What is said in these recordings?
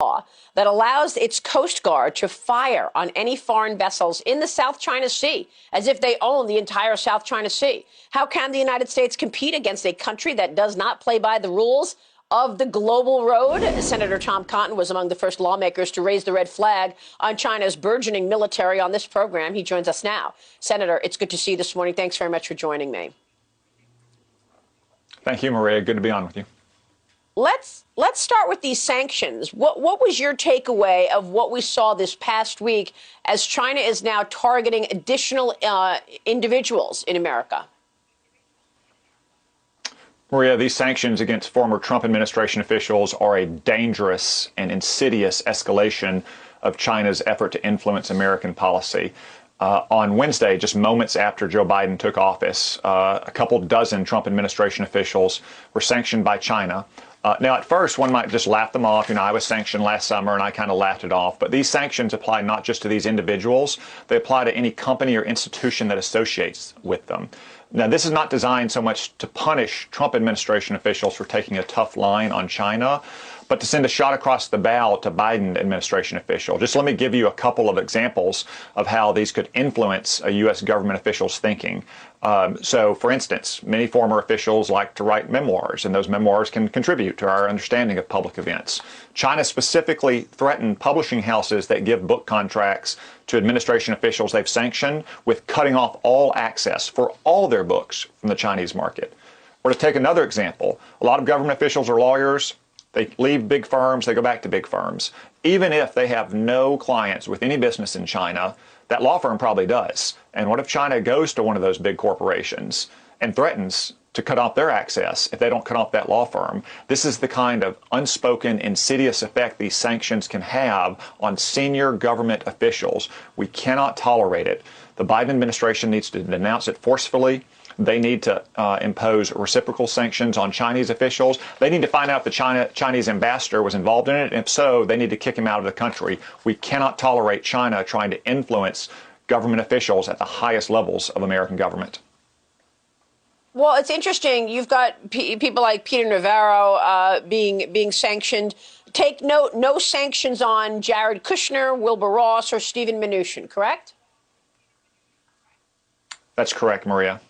law that allows its Coast Guard to fire on any foreign vessels in the South China Sea as if they own the entire South China Sea. How can the United States compete against a country that does not play by the rules of the global road? Senator Tom Cotton was among the first lawmakers to raise the red flag on China's burgeoning military on this program. He joins us now. Senator, it's good to see you this morning. Thanks very much for joining me. Thank you, Maria. Good to be on with you. Let's start with these sanctions. What was your takeaway of what we saw this past week as China is now targeting additional individuals in America? Maria, these sanctions against former Trump administration officials are a dangerous and insidious escalation of China's effort to influence American policy. On Wednesday, just moments after Joe Biden took office, a couple dozen Trump administration officials were sanctioned by China. Now, at first, one might just laugh them off. I was sanctioned last summer and I kind of laughed it off. But these sanctions apply not just to these individuals, they apply to any company or institution that associates with them. Now, this is not designed so much to punish Trump administration officials for taking a tough line on China, but to send a shot across the bow to Biden administration officials. Just let me give you a couple of examples of how these could influence a U.S. government official's thinking. So, for instance, many former officials like to write memoirs, and those memoirs can contribute to our understanding of public events. China specifically threatened publishing houses that give book contracts to administration officials they've sanctioned with cutting off all access for all their books from the Chinese market. Or to take another example, a lot of government officials are lawyers. They leave big firms, they go back to big firms. Even if they have no clients with any business in China, that law firm probably does. And what if China goes to one of those big corporations and threatens to cut off their access if they don't cut off that law firm? This is the kind of unspoken, insidious effect these sanctions can have on senior government officials. We cannot tolerate it. The Biden administration needs to denounce it forcefully. They need to impose reciprocal sanctions on Chinese officials. They need to find out if the Chinese ambassador was involved in it. And if so, they need to kick him out of the country. We cannot tolerate China trying to influence government officials at the highest levels of American government. Well, it's interesting. You've got people like Peter Navarro being sanctioned. Take note, no sanctions on Jared Kushner, Wilbur Ross, or Stephen Mnuchin, correct? That's correct, Maria.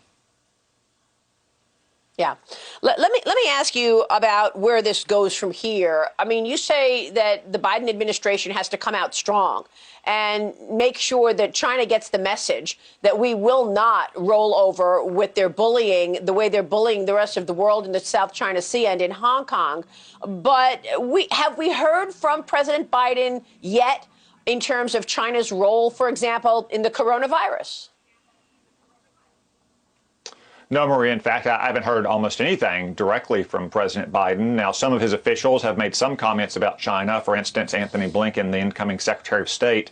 Yeah. Let me ask you about where this goes from here. I mean, you say that the Biden administration has to come out strong and make sure that China gets the message that we will not roll over with their bullying, the way they're bullying the rest of the world in the South China Sea and in Hong Kong. But have we heard from President Biden yet in terms of China's role, for example, in the coronavirus? No, Maria. In fact, I haven't heard almost anything directly from President Biden. Now, some of his officials have made some comments about China. For instance, Anthony Blinken, the incoming Secretary of State,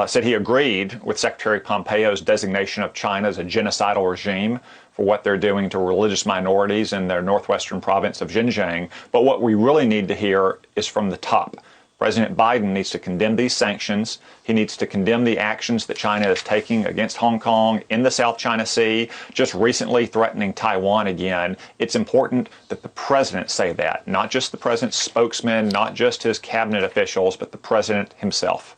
said he agreed with Secretary Pompeo's designation of China as a genocidal regime for what they're doing to religious minorities in their northwestern province of Xinjiang. But what we really need to hear is from the top. President Biden needs to condemn these sanctions. He needs to condemn the actions that China is taking against Hong Kong in the South China Sea, just recently threatening Taiwan again. It's important that the president say that, not just the president's spokesman, not just his cabinet officials, but the president himself.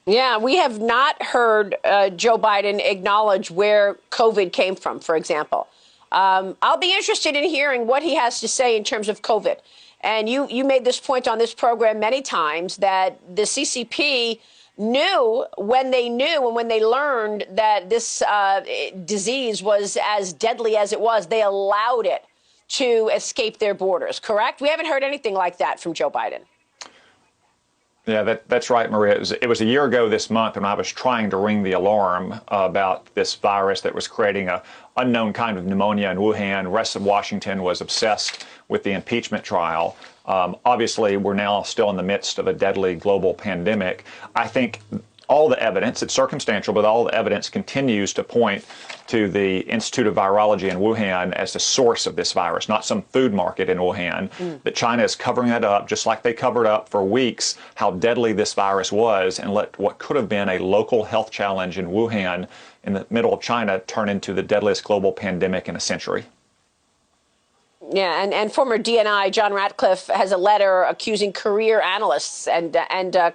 Yeah, we have not heard Joe Biden acknowledge where COVID came from, for example. I'll be interested in hearing what he has to say in terms of COVID. And you made this point on this program many times that the CCP knew when they learned that this disease was as deadly as it was, they allowed it to escape their borders, correct? We haven't heard anything like that from Joe Biden. Yeah, that's right, Maria. It was a year ago this month when I was trying to ring the alarm about this virus that was creating an unknown kind of pneumonia in Wuhan. The rest of Washington was obsessed with the impeachment trial. Obviously, we're now still in the midst of a deadly global pandemic. I think all the evidence, it's circumstantial, but all the evidence continues to point to the Institute of Virology in Wuhan as the source of this virus, not some food market in Wuhan, that China is covering that up, just like they covered up for weeks how deadly this virus was and let what could have been a local health challenge in Wuhan in the middle of China turn into the deadliest global pandemic in a century. Yeah, and former DNI John Ratcliffe has a letter accusing career analysts and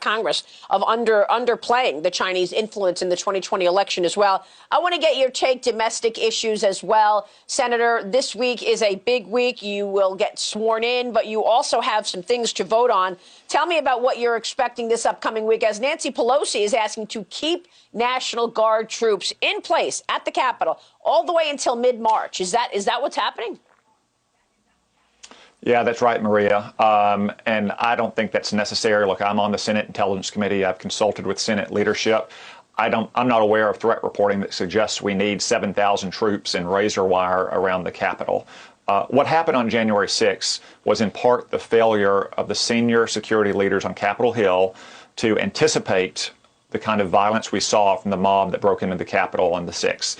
Congress of underplaying the Chinese influence in the 2020 election as well. I want to get your take domestic issues as well, Senator. This week is a big week. You will get sworn in, but you also have some things to vote on. Tell me about what you're expecting this upcoming week, as Nancy Pelosi is asking to keep National Guard troops in place at the Capitol all the way until mid-March. Is that what's happening? Yeah, that's right, Maria. And I don't think that's necessary. Look, I'm on the Senate Intelligence Committee. I've consulted with Senate leadership. I'm not aware of threat reporting that suggests we need 7,000 troops in razor wire around the Capitol. What happened on January 6th was in part the failure of the senior security leaders on Capitol Hill to anticipate the kind of violence we saw from the mob that broke into the Capitol on the 6th.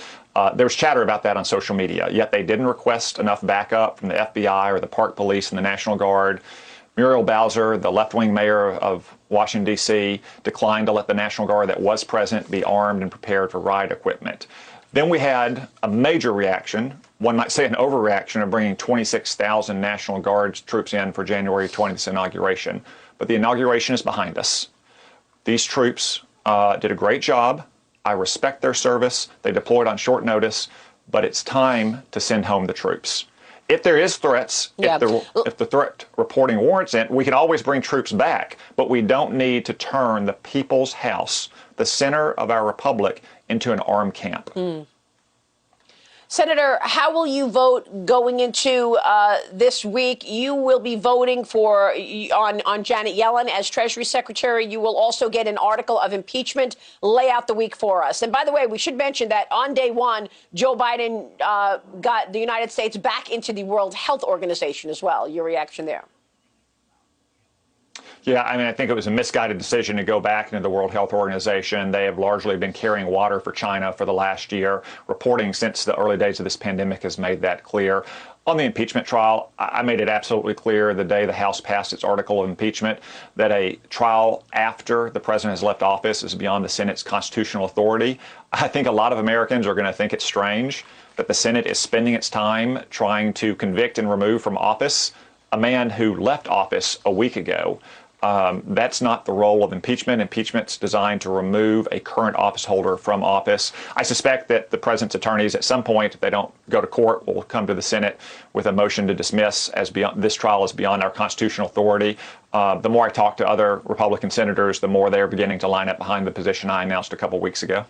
There was chatter about that on social media, yet they didn't request enough backup from the FBI or the Park Police and the National Guard. Muriel Bowser, the left-wing mayor of Washington, D.C., declined to let the National Guard that was present be armed and prepared for riot equipment. Then we had a major reaction, one might say an overreaction, of bringing 26,000 National Guard troops in for January 20th inauguration. But the inauguration is behind us. These troops did a great job. I respect their service. They deployed on short notice, but it's time to send home the troops. If there is threats, if the threat reporting warrants it, we can always bring troops back, but we don't need to turn the people's house, the center of our republic, into an armed camp. Senator, how will you vote going into this week? You will be voting on Janet Yellen as Treasury Secretary. You will also get an article of impeachment. Lay out the week for us. And by the way, we should mention that on day one, Joe Biden got the United States back into the World Health Organization as well. Your reaction there? Yeah, I mean, I think it was a misguided decision to go back into the World Health Organization. They have largely been carrying water for China for the last year. Reporting since the early days of this pandemic has made that clear. On the impeachment trial, I made it absolutely clear the day the House passed its article of impeachment that a trial after the president has left office is beyond the Senate's constitutional authority. I think a lot of Americans are going to think it's strange that the Senate is spending its time trying to convict and remove from office a man who left office a week ago. That's not the role of impeachment. Impeachment's designed to remove a current office holder from office. I suspect that the president's attorneys, at some point, if they don't go to court, will come to the Senate with a motion to dismiss as this trial is beyond our constitutional authority. The more I talk to other Republican senators, the more they're beginning to line up behind the position I announced a couple weeks ago.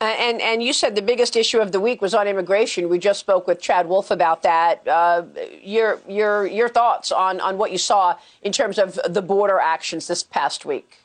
And you said the biggest issue of the week was on immigration. We just spoke with Chad Wolf about that. Your thoughts on what you saw in terms of the border actions this past week?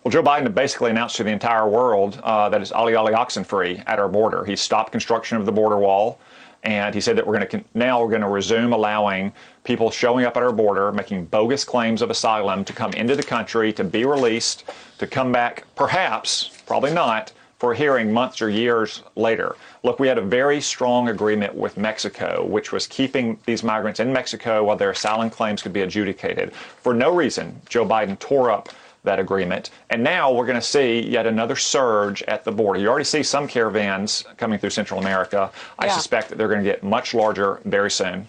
Well, Joe Biden basically announced to the entire world that it's ollie ollie oxen free at our border. He stopped construction of the border wall. And he said that we're going to resume allowing people showing up at our border, making bogus claims of asylum, to come into the country, to be released, to come back, perhaps, probably not, for a hearing months or years later. Look, we had a very strong agreement with Mexico, which was keeping these migrants in Mexico while their asylum claims could be adjudicated. For no reason, Joe Biden tore up that agreement. And now we're going to see yet another surge at the border. You already see some caravans coming through Central America. I suspect that they're going to get much larger very soon.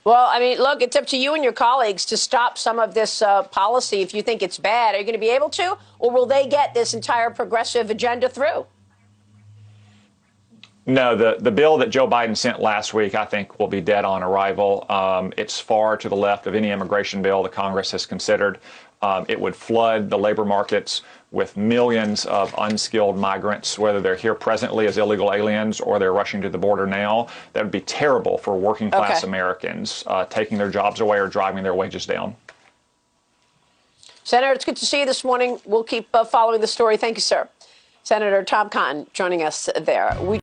Well, I mean, look, it's up to you and your colleagues to stop some of this policy if you think it's bad. Are you going to be able to? Or will they get this entire progressive agenda through? No, the bill that Joe Biden sent last week, I think, will be dead on arrival. It's far to the left of any immigration bill the Congress has considered. It would flood the labor markets with millions of unskilled migrants, whether they're here presently as illegal aliens or they're rushing to the border now. That would be terrible for working class Americans, taking their jobs away or driving their wages down. Senator, it's good to see you this morning. We'll keep following the story. Thank you, sir. Senator Tom Cotton joining us there.